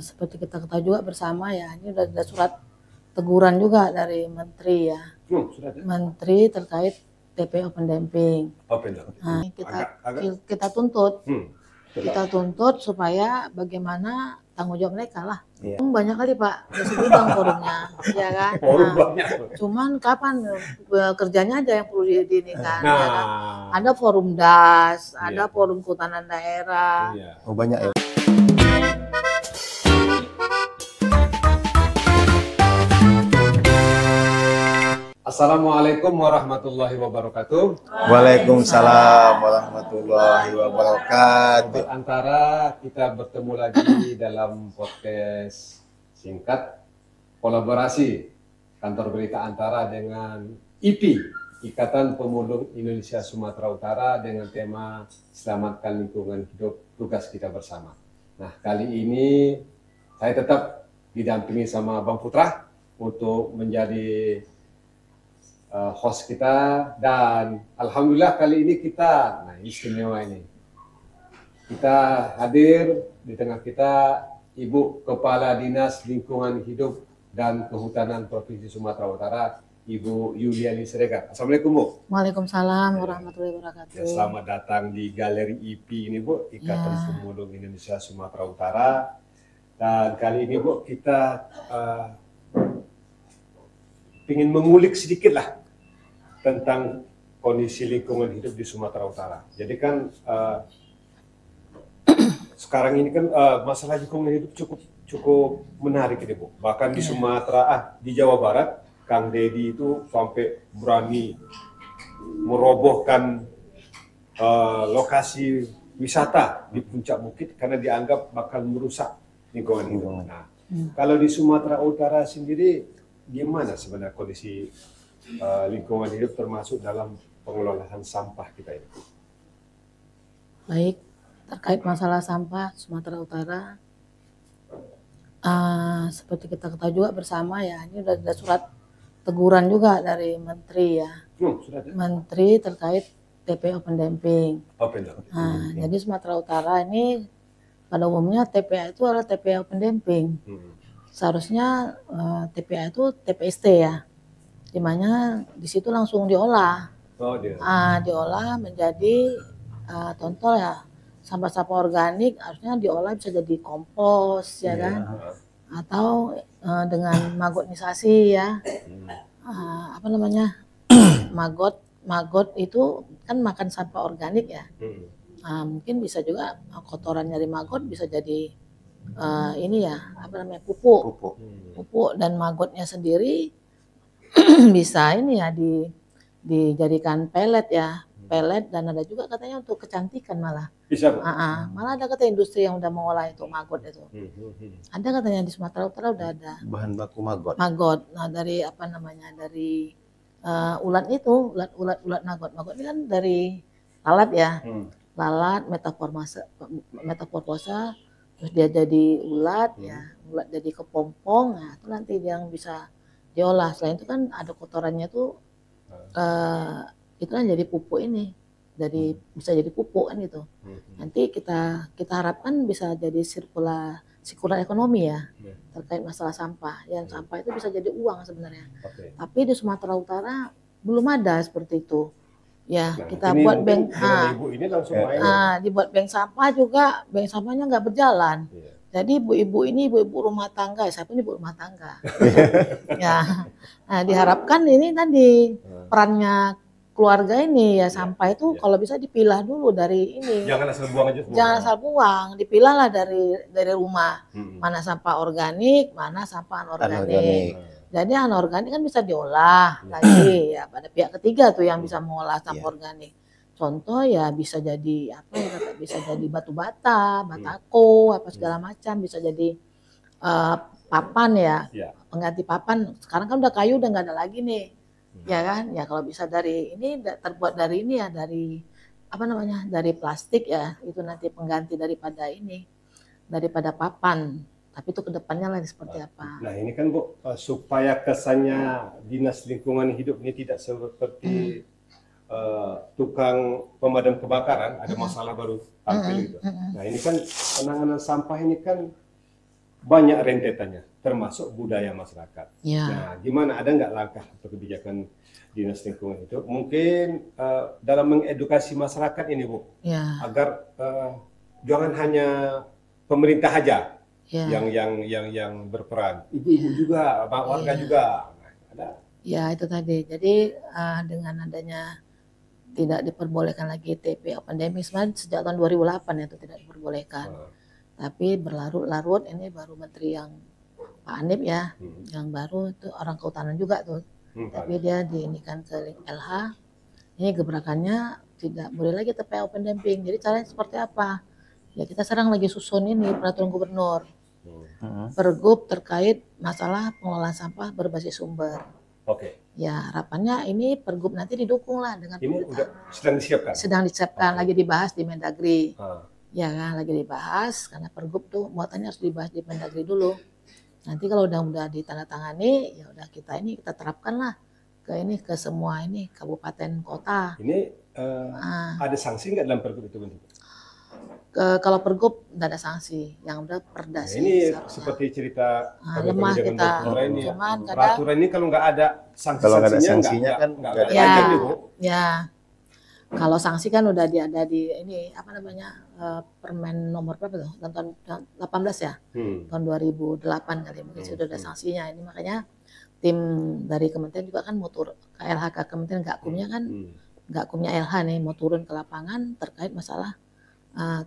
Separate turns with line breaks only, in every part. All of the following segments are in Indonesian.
Seperti kita ketahui juga bersama ya, ini udah ada surat teguran juga dari Menteri ya. Menteri terkait TP Open Damping. Nah, kita tuntut. Kita tuntut supaya bagaimana tanggung jawab mereka lah. Banyak kali Pak, sebidang forumnya, ya kan. Cuman kapan kerjanya aja yang perlu diinikan. Ya kan? Ada forum DAS, ada forum kehutanan daerah.
Oh banyak ya.
Assalamualaikum warahmatullahi wabarakatuh.
Waalaikumsalam warahmatullahi wabarakatuh.
Antara kita bertemu lagi dalam podcast singkat kolaborasi kantor berita Antara dengan IPI, Ikatan Pemulung Indonesia Sumatera Utara, dengan tema Selamatkan Lingkungan Hidup, tugas kita bersama. Nah, kali ini saya tetap didampingi sama Bang Putra untuk menjadi host kita, dan alhamdulillah kali ini kita, istimewa ini, kita hadir di tengah kita Ibu Kepala Dinas Lingkungan Hidup dan Kehutanan Provinsi Sumatera Utara, Ibu Yuliani Siregar. Assalamualaikum Bu.
Waalaikumsalam warahmatullahi wabarakatuh.
Ya, selamat datang di Galeri IPI ini Bu, Ikatan Pemulung Indonesia Sumatera Utara. Dan kali ini Bu, kita ingin mengulik sedikit lah tentang kondisi lingkungan hidup di Sumatera Utara. Jadi kan sekarang ini kan masalah lingkungan hidup cukup menarik ini Bu. Bahkan di Sumatera, di Jawa Barat, Kang Deddy itu sampai berani merobohkan lokasi wisata di puncak bukit karena dianggap bakal merusak lingkungan hidup. Nah, kalau di Sumatera Utara sendiri gimana sebenarnya kondisi lingkungan hidup termasuk dalam pengelolaan sampah kita ini?
Baik, terkait masalah sampah Sumatera Utara, seperti kita ketahui juga bersama ya, ini udah ada surat teguran juga dari Menteri ya. Menteri terkait TP Open Damping. Jadi Sumatera Utara ini pada umumnya TPA itu adalah TPA Open Damping. Seharusnya TPA itu TPST ya, dimana di situ langsung diolah, diolah menjadi contoh ya, sampah-sampah organik harusnya diolah bisa jadi kompos ya kan, atau dengan magonisasi ya, apa namanya, magot itu kan makan sampah organik ya, mungkin bisa juga kotoran dari magot bisa jadi ini ya, apa namanya, pupuk dan magotnya sendiri bisa ini ya dijadikan pelet ya, pelet, dan ada juga katanya untuk kecantikan malah.
Bisa.
Malah ada kata industri yang udah mengolah itu magot itu. Ada katanya di Sumatera Utara udah ada
Bahan baku magot.
Magot. Nah, dari apa namanya, dari ulat itu, ulat magot. Magot ini kan dari lalat ya. Lalat metamorfosa, terus dia jadi ulat ya, ulat jadi kepompong. Nah, itu nanti yang bisa diolah. Selain itu kan ada kotorannya tuh, itu kan jadi pupuk ini, bisa jadi pupuk kan gitu. Nanti kita harapkan bisa jadi sirkular ekonomi ya, terkait masalah sampah. Yang sampah itu bisa jadi uang sebenarnya. Tapi di Sumatera Utara belum ada seperti itu. Ya, kita buat bank, dibuat bank sampah juga, bank sampahnya nggak berjalan. Jadi ibu-ibu ini ibu-ibu rumah tangga, saya pun ibu rumah tangga. Ya, nah diharapkan ini tadi perannya keluarga ini ya, sampah itu kalau bisa dipilah dulu dari ini.
Jangan asal buang aja semua.
Jangan asal buang, dipilahlah dari rumah. Mana sampah organik, mana sampah anorganik. Jadi anorganik kan bisa diolah lagi ya, pada pihak ketiga tuh yang bisa mengolah sampah organik. Contoh ya bisa jadi apa ya, bisa jadi batu bata, batako, apa segala macam, bisa jadi papan ya, pengganti papan. Sekarang kan udah kayu, udah nggak ada lagi nih, ya kan? Ya kalau bisa dari ini, terbuat dari ini ya, dari apa namanya, dari plastik ya, itu nanti pengganti daripada ini, daripada papan. Tapi itu kedepannya lagi seperti apa?
Nah ini kan Bu, supaya kesannya Dinas Lingkungan Hidup ini tidak seperti tukang pemadam kebakaran, ada masalah baru tampil gitu. Nah ini kan penanganan sampah ini kan banyak rentetannya, termasuk budaya masyarakat.
Ya.
Nah, gimana, ada nggak langkah atau kebijakan dinas lingkungan itu mungkin dalam mengedukasi masyarakat ini, Bu,
Ya.
agar jangan hanya pemerintah aja
Ya.
yang berperan, ibu-ibu juga, warga juga. Nah, ada.
Ya, itu tadi. Jadi dengan adanya tidak diperbolehkan lagi TP open damping, sebenarnya sejak tahun 2008 itu tidak diperbolehkan. Tapi berlarut-larut, ini baru menteri yang Pak Anip ya, yang baru itu orang kehutanan juga tuh. Tapi dia diinikan ke LH. Ini gebrakannya tidak boleh lagi TP open damping. Jadi caranya seperti apa? Ya kita sekarang lagi susun ini peraturan gubernur. Pergub terkait masalah pengelolaan sampah berbasis sumber.
Oke.
Ya harapannya ini pergub nanti didukung lah dengan
Ini udah sedang disiapkan.
sedang disiapkan, lagi dibahas di Mendagri. Ya kan, lagi dibahas karena pergub tuh muatannya harus dibahas di Mendagri dulu. Nanti kalau udah ditandatangani, ya udah kita terapkan lah ke semua ini kabupaten kota.
Ini ada sanksi nggak dalam pergub itu?
Kalau pergub nggak ada sanksi, yang udah perda sih.
Ini
seharusnya.
seperti cerita
lemah kita.
ini.
Cuman kadang
Peraturan ini kalau nggak ada
Kalau nggak ada
sanksinya,
sanksinya kan
nggak
nggak
ada
ya,
lagi, Bu.
ya. Kalau sanksi kan udah ada di ini apa namanya Permen nomor berapa tuh? Tahun 18 ya, tahun 2008 kali mungkin sudah ada sanksinya. Ini makanya tim dari kementerian juga kan mau turun KLHK kementerian Gakumnya kan Gakumnya LH nih mau turun ke lapangan terkait masalah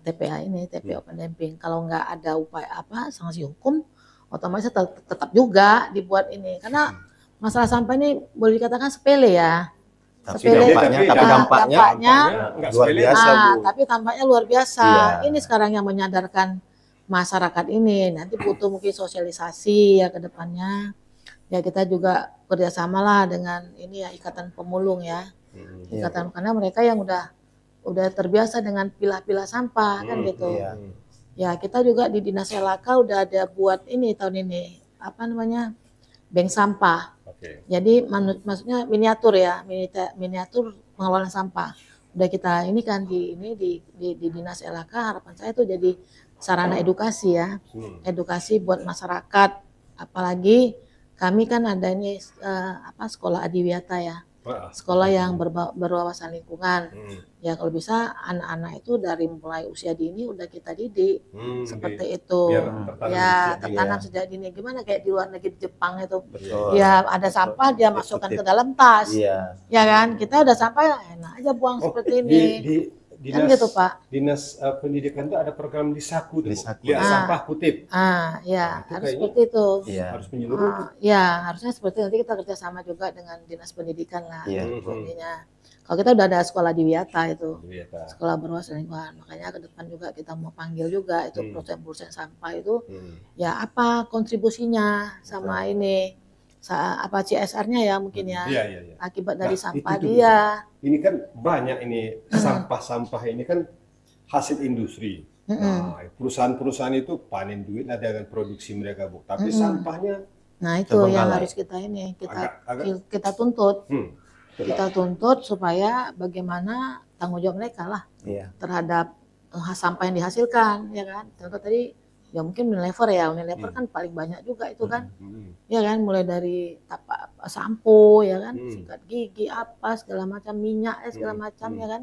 TPA ini, TPA open damping. Kalau nggak ada upaya sanksi hukum, otomatis tetap juga dibuat ini. Karena masalah sampah ini boleh dikatakan sepele ya.
Tapi dampaknya luar biasa, Bu.
Tapi tampaknya luar biasa.
Iya.
Ini sekarang yang menyadarkan masyarakat ini. Nanti butuh mungkin sosialisasi ya ke depannya. Ya kita juga kerjasama lah dengan ini ya Ikatan Pemulung ya. Ikatan karena mereka yang udah terbiasa dengan pilah-pilah sampah kan gitu. Ya kita juga di Dinas LHK udah ada buat ini tahun ini apa namanya bank sampah. Jadi maksudnya miniatur ya, miniatur pengelolaan sampah. Udah kita ini kan di Dinas LHK harapan saya itu jadi sarana edukasi ya, edukasi buat masyarakat. Apalagi kami kan ada ini sekolah adiwiyata ya. Sekolah yang berwawasan lingkungan. Ya kalau bisa anak-anak itu dari mulai usia dini udah kita didik seperti itu. Ya tertanam sejak dini. Gimana kayak di luar negeri di Jepang itu.
Betul.
Ya ada sampah dia masukkan ke dalam tas. Ya kan kita ada sampah enak aja buang seperti ini. Kan gitu Pak.
Dinas pendidikan itu ada program Disaku tuh.
Disaku.
Lihat sampah kutip.
Ya
itu
harus seperti itu.
Harus menyeluruh.
Ya harusnya seperti nanti kita kerjasama juga dengan dinas pendidikan lah. Intinya. Kalau kita udah ada sekolah di Wiyata itu, sekolah berwawasan lingkungan. Makanya ke depan juga kita mau panggil juga itu produsen sampah itu. Ya apa kontribusinya sama ini. Apa CSR-nya ya mungkin ya. Akibat dari sampah dia.
Ini kan banyak ini sampah-sampah ini kan hasil industri. Nah, perusahaan-perusahaan itu panen duit lah dengan produksi mereka, Bu. Tapi sampahnya
itu yang harus kita ini kita tuntut. Kita tuntut supaya bagaimana tanggung jawab mereka lah terhadap sampah yang dihasilkan, ya kan. Contoh tadi ya mungkin Unilever kan paling banyak juga itu kan. Ya kan mulai dari sampo ya kan, sikat gigi apa segala macam minyak segala macam ya kan.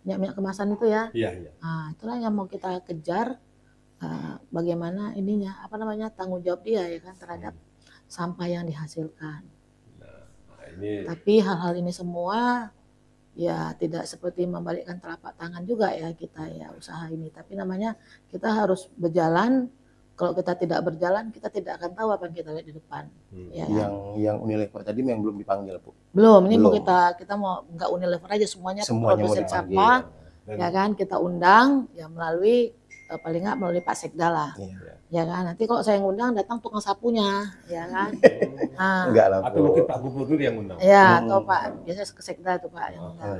Minyak kemasan itu ya. Nah, itulah yang mau kita kejar bagaimana ininya tanggung jawab dia ya kan terhadap sampah yang dihasilkan. Tapi hal-hal ini semua ya tidak seperti membalikkan telapak tangan juga ya kita ya usaha ini. Tapi namanya kita harus berjalan. Kalau kita tidak berjalan, kita tidak akan tahu apa yang kita lihat di depan. Ya,
yang Unilever tadi yang belum dipanggil, Bu.
Belum, ini mau kita mau nggak Unilever aja semuanya produsen sampah, ya kan kita undang ya melalui paling nggak melalui Pak Sekda lah, ya kan. Nanti kalau saya ngundang datang tukang sapunya, ya kan.
Enggak lah,
atau mungkin Pak Gubernur yang undang.
Ya, atau Pak biasanya ke Sekda itu Pak yang undang.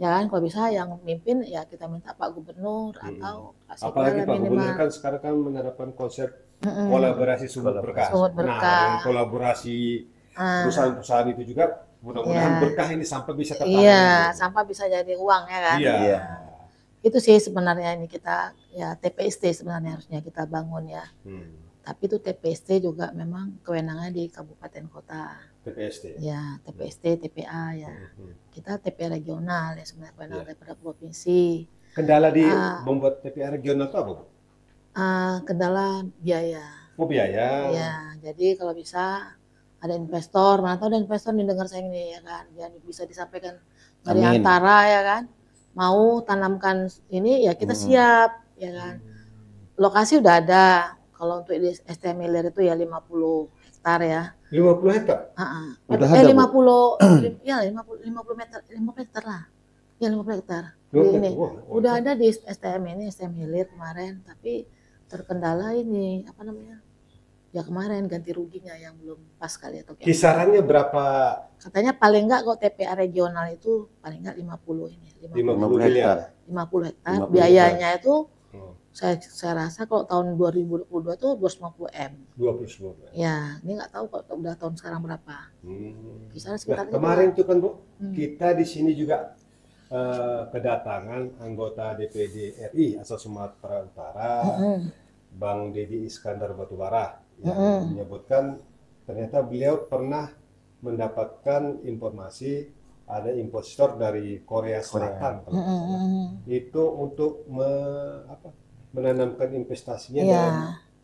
Ya kan kalau bisa yang mimpin ya kita minta Pak Gubernur atau Pak Sekda.
Apalagi Pak Gubernur kan sekarang kan menerapkan konsep kolaborasi sumber berkah. Nah, dengan kolaborasi perusahaan-perusahaan itu juga mudah-mudahan berkah ini sampah bisa tertanam.
Iya, sampah bisa jadi uang ya kan.
Iya.
Itu sih sebenarnya ini kita ya TPST sebenarnya harusnya kita bangun ya. Tapi itu TPST juga memang kewenangannya di kabupaten kota.
TPST.
Ya, TPST, TPA ya. Kita TPA regional ya sebenarnya kewenangan daripada provinsi.
Kendala di membuat TPA regional itu apa, Bu?
Kendala biaya.
Oh, biaya.
Ya, jadi kalau bisa ada investor, mana tahu ada investor nih dengar saya ini ya kan, dia bisa disampaikan dari antara ya kan, mau tanamkan ini ya kita siap ya kan. Lokasi udah ada, kalau untuk di STM Ilir itu ya 50 hektar ya.
50 hektar?
Udah ada,
50, ya 50 meter, 50 hektar lah. Ya 50 hektar. Ini udah ada di STM ini, STM Ilir kemarin, tapi terkendala ini apa namanya? Ya kemarin ganti ruginya yang belum pas kali atau
kisarannya berapa?
Katanya paling enggak kok TPA regional itu paling enggak 50 ini.
50 hektar.
50 hektar. Biayanya itu saya rasa kalau tahun 2022 tuh 250 M.
250.
Ya, ini nggak tahu kok udah tahun sekarang berapa. Kisaran sekitar
kemarin itu kan Bu, kita di sini juga kedatangan anggota DPD RI asal Sumatera Utara, Bang Deddy Iskandar Batubara, yang menyebutkan ternyata beliau pernah mendapatkan informasi ada impostor dari Korea Selatan itu untuk menanamkan investasinya dalam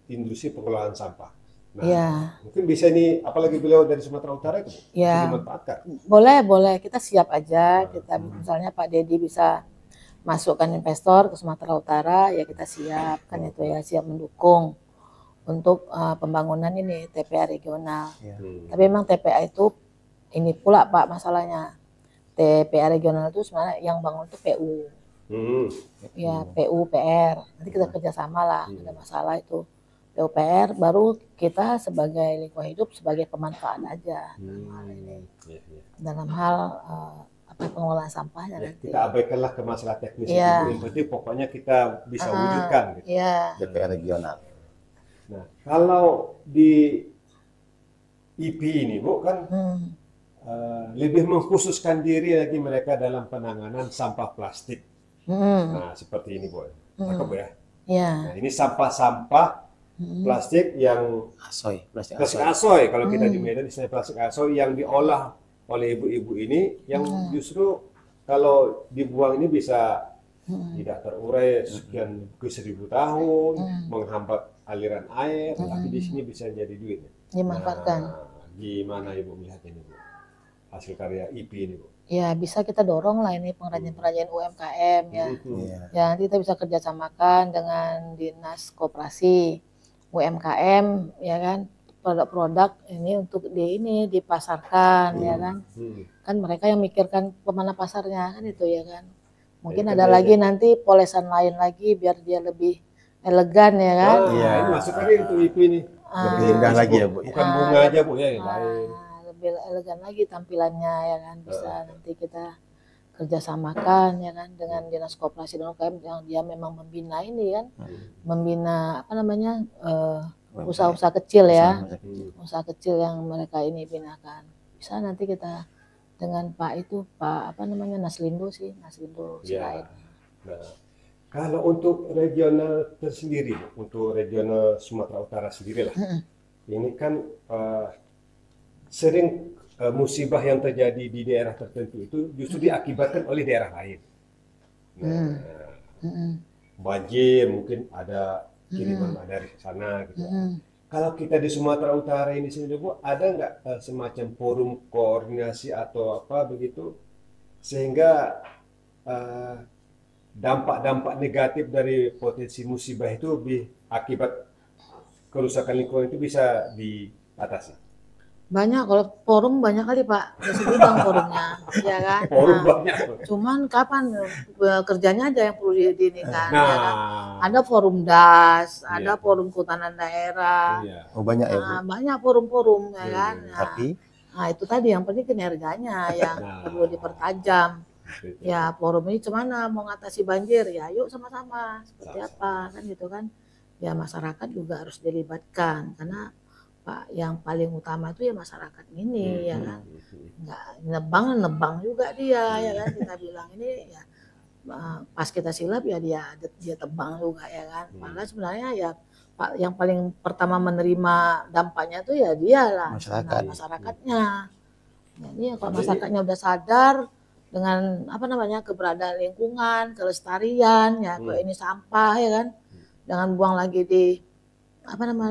industri pengelolaan sampah. Nah, mungkin bisa ini, apalagi beliau dari Sumatera Utara itu bisa dimanfaatkan.
Boleh, kita siap aja. Kita misalnya Pak Deddy bisa masukkan investor ke Sumatera Utara, ya kita siap kan itu ya, siap mendukung untuk pembangunan ini TPA regional. Tapi memang TPA itu ini pula Pak masalahnya. TPA regional itu sebenarnya yang bangun itu PU. Ya PU PR. Nanti kita kerjasama lah, ada masalah itu. PUPR baru kita sebagai lingkungan hidup sebagai pemanfaat aja dalam hal ini. Dalam hal pengelolaan sampahnya nanti.
Kita abaikanlah ke masalah teknis itu. Yang penting pokoknya kita bisa wujudkan gitu.
TPA regional.
Nah, kalau di IP ini Bu kan lebih mengkhususkan diri lagi mereka dalam penanganan sampah plastik. Nah, seperti ini Bu. Cakep Bu ya. Nah, ini sampah-sampah plastik yang plastik asoy kalau kita di Medan istilahnya plastik asoy yang diolah oleh ibu-ibu ini yang justru kalau dibuang ini bisa tidak terurai sekian ke 1000 tahun, menghambat aliran air, tapi di sini bisa jadi duit.
Dimanfaatkan.
Gimana Ibu melihat ini Bu? Hasil karya IP ini Bu?
Ya bisa kita dorong lah ini pengrajin-pengrajin UMKM ya. Ya nanti kita bisa kerjasamakan dengan Dinas Koperasi UMKM ya kan, produk-produk ini untuk dipasarkan ya kan. Kan mereka yang mikirkan kemana pasarnya kan itu ya kan. Mungkin ada lagi nanti polesan lain lagi biar dia lebih elegan ya kan.
Iya, ini masuknya untuk IP ini.
Lebih indah lagi ya Bu.
Bukan bunga aja Bu ya, yang lain.
Lebih elegan lagi tampilannya ya kan, bisa nanti kita kerjasamakan ya kan dengan Dinas Koperasi dan UMKM yang dia memang membina ini kan, membina apa namanya usaha-usaha kecil ya, usaha kecil yang mereka ini binakan. Bisa nanti kita dengan Pak apa namanya Naslindo Sirait.
Nah, kalau untuk regional tersendiri, untuk regional Sumatera Utara sendiri lah, ini kan sering musibah yang terjadi di daerah tertentu itu justru diakibatkan oleh daerah lain. Nah, banjir mungkin ada kiriman dari sana gitu. Kalau kita di Sumatera Utara ini sendiri Bu, ada nggak semacam forum koordinasi atau apa begitu sehingga dampak-dampak negatif dari potensi musibah itu akibat kerusakan lingkungan itu bisa diatasi?
Banyak, kalau forum banyak kali Pak, sebidang forumnya, ya kan.
Forum banyak.
Cuman kapan kerjanya aja yang perlu diinikan, ya kan. Ada forum DAS, ada forum kehutanan daerah.
Oh banyak ya Bu.
Banyak forum-forum ya kan.
Tapi
itu tadi yang penting kinerjanya yang perlu dipertajam. Ya forum ini cemana mau ngatasi banjir, ya yuk sama-sama seperti apa kan gitu kan. Ya masyarakat juga harus dilibatkan karena Pak yang paling utama itu ya masyarakat ini ya kan, nggak nebang juga dia ya kan, kita bilang ini ya pas kita silap ya dia tebang juga ya kan. Padahal sebenarnya ya yang paling pertama menerima dampaknya tuh ya dialah masyarakatnya. Jadi ya kalau masyarakatnya udah sadar dengan keberadaan lingkungan, kelestarian ya, kalau ini sampah ya kan, jangan buang lagi di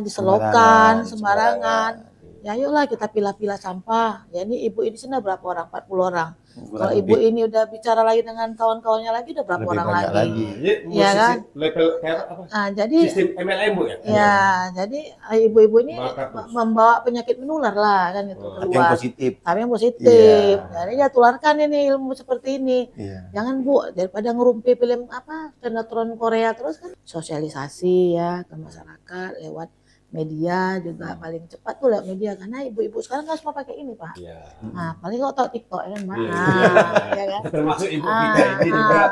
di selokan sembarangan. Ya ayolah kita pilah-pilah sampah. Ya ini ibu ini sini berapa orang? 40 orang. Kalau ibu ini udah bicara lagi dengan kawan-kawannya lagi udah berapa orang lagi? Ya kan?
Level kayak apa?
Jadi
sistem MLM Bu ya?
Ya, jadi ibu-ibu ini membawa penyakit menular lah kan itu keluar.
Yang positif.
Tapi yang positif. Jadi ya tularkan ini ilmu seperti ini. Jangan Bu, daripada ngerumpi film sinetron Korea terus kan sosialisasi ya ke masyarakat lewat media juga paling cepat tuh lewat media karena ibu-ibu sekarang kan semua pakai ini Pak. Nah paling kok tahu TikTok ya kan Pak. Ya kan?
Termasuk ibu kita ini juga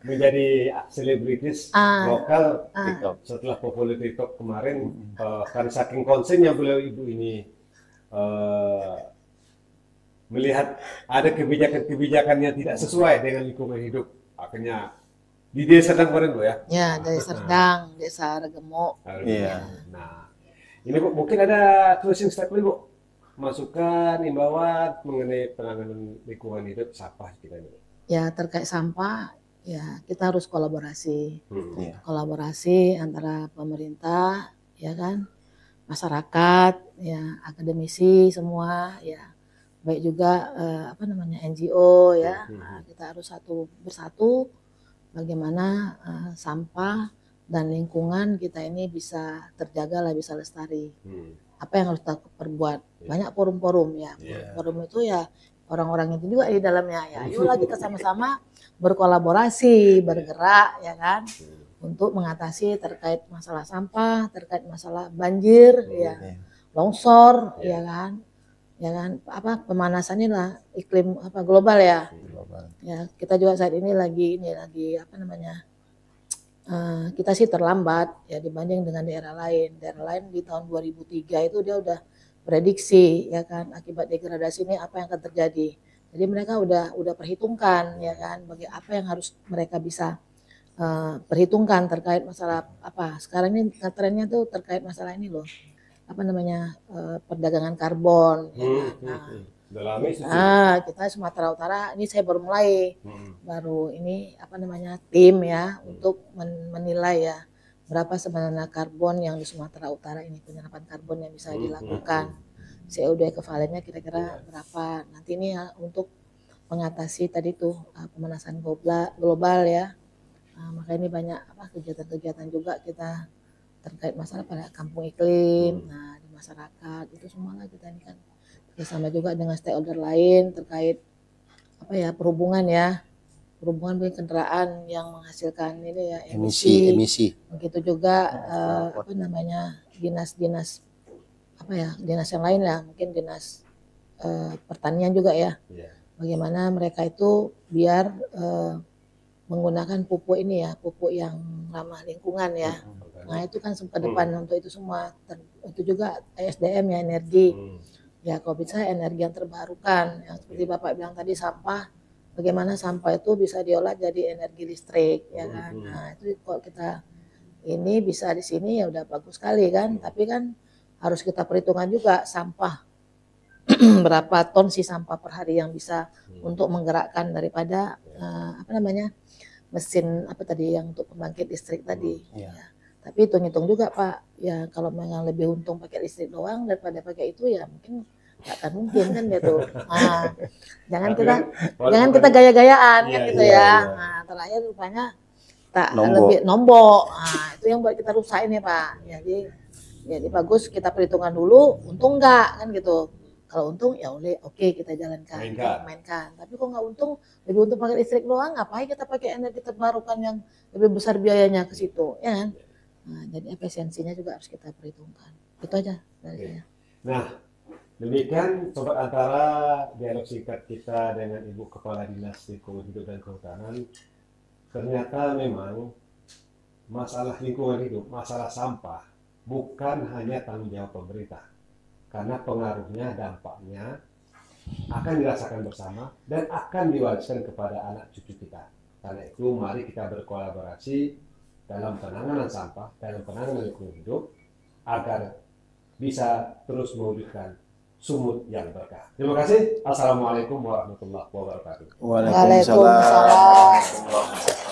menjadi selebritis lokal TikTok. Setelah populer TikTok kemarin kan saking konsennya beliau ibu ini melihat ada kebijakan-kebijakan yang tidak sesuai dengan lingkungan hidup, akhirnya di desa Serdang kemarin Bu ya?
Ya dari Serdang, desa Regemo.
Nah ini Bu, mungkin ada closing statement Bu, masukan, imbauan mengenai penanganan lingkungan hidup sampah kita ini.
Ya terkait sampah, ya kita harus kolaborasi, kolaborasi antara pemerintah, ya kan, masyarakat, ya akademisi semua, ya baik juga NGO, ya kita harus bersatu bagaimana sampah dan lingkungan kita ini bisa terjaga lah, bisa lestari. Apa yang harus kita perbuat? Banyak forum-forum ya, forum itu ya orang-orang itu juga di dalamnya ya. Ayolah kita sama-sama berkolaborasi, bergerak ya kan, untuk mengatasi terkait masalah sampah, terkait masalah banjir, ya, longsor, ya kan, pemanasan inilah iklim global ya. Ya kita juga saat ini lagi kita sih terlambat ya dibanding dengan daerah lain. Daerah lain di tahun 2003 itu dia udah prediksi ya kan akibat degradasi ini apa yang akan terjadi. Jadi mereka udah perhitungkan ya kan bagi apa yang harus mereka bisa perhitungkan terkait masalah apa. Sekarang ini trennya tuh terkait masalah ini loh. Perdagangan karbon ya. Kita Sumatera Utara ini saya baru mulai baru ini tim ya untuk menilai ya berapa sebenarnya karbon yang di Sumatera Utara ini, penyerapan karbon yang bisa dilakukan, CO2 equivalennya kira-kira berapa nanti ini ya, untuk mengatasi tadi tuh pemanasan global ya. Maka ini banyak kegiatan-kegiatan juga kita terkait masalah pada kampung iklim, nah di masyarakat itu semuanya kita ini kan bersama juga dengan stakeholder lain terkait perhubungan bagi kendaraan yang menghasilkan ini ya emisi. Begitu juga dinas dinas yang lain lah, mungkin dinas pertanian juga ya. Bagaimana mereka itu biar menggunakan pupuk ini ya, pupuk yang ramah lingkungan ya. Nah itu kan ke depan untuk itu semua. Itu juga SDM ya, energi. Ya kalau bisa energi yang terbarukan, yang seperti Bapak bilang tadi sampah, bagaimana sampah itu bisa diolah jadi energi listrik, ya kan. Nah itu kalau kita ini bisa di sini ya udah bagus sekali kan, tapi kan harus kita perhitungkan juga sampah berapa ton sih sampah per hari yang bisa untuk menggerakkan daripada mesin yang untuk pembangkit listrik tadi. Ya. Tapi hitung-hitung juga Pak, ya kalau memang lebih untung pakai listrik doang daripada pakai itu ya mungkin nggak akan mungkin kan gitu. Nah, jangan kita gaya-gayaan kan gitu ya. Nah, terakhir rupanya tak lebih nombok. Nah, itu yang buat kita rusak ini Pak. Jadi bagus kita perhitungan dulu, untung nggak kan gitu. Kalau untung ya oke kita jalankan, mainkan. Tapi kalau nggak untung, lebih untung pakai listrik doang, ngapain kita pakai energi terbarukan yang lebih besar biayanya ke situ, ya kan? Nah, jadi efisiensinya juga harus kita perhitungkan. Itu aja dari saya.
Nah, demikian Sobat Antara dialog singkat kita dengan Ibu Kepala Dinas Lingkungan Hidup dan Kehutanan. Ternyata memang masalah lingkungan hidup, masalah sampah bukan hanya tanggung jawab pemerintah. Karena pengaruhnya, dampaknya akan dirasakan bersama dan akan diwariskan kepada anak cucu kita. Karena itu mari kita berkolaborasi dalam penanganan sampah, dalam penanganan lingkungan hidup agar bisa terus mewujudkan sumut yang berkah. Terima kasih. Assalamualaikum warahmatullahi wabarakatuh.
Waalaikumsalam.
Waalaikumsalam.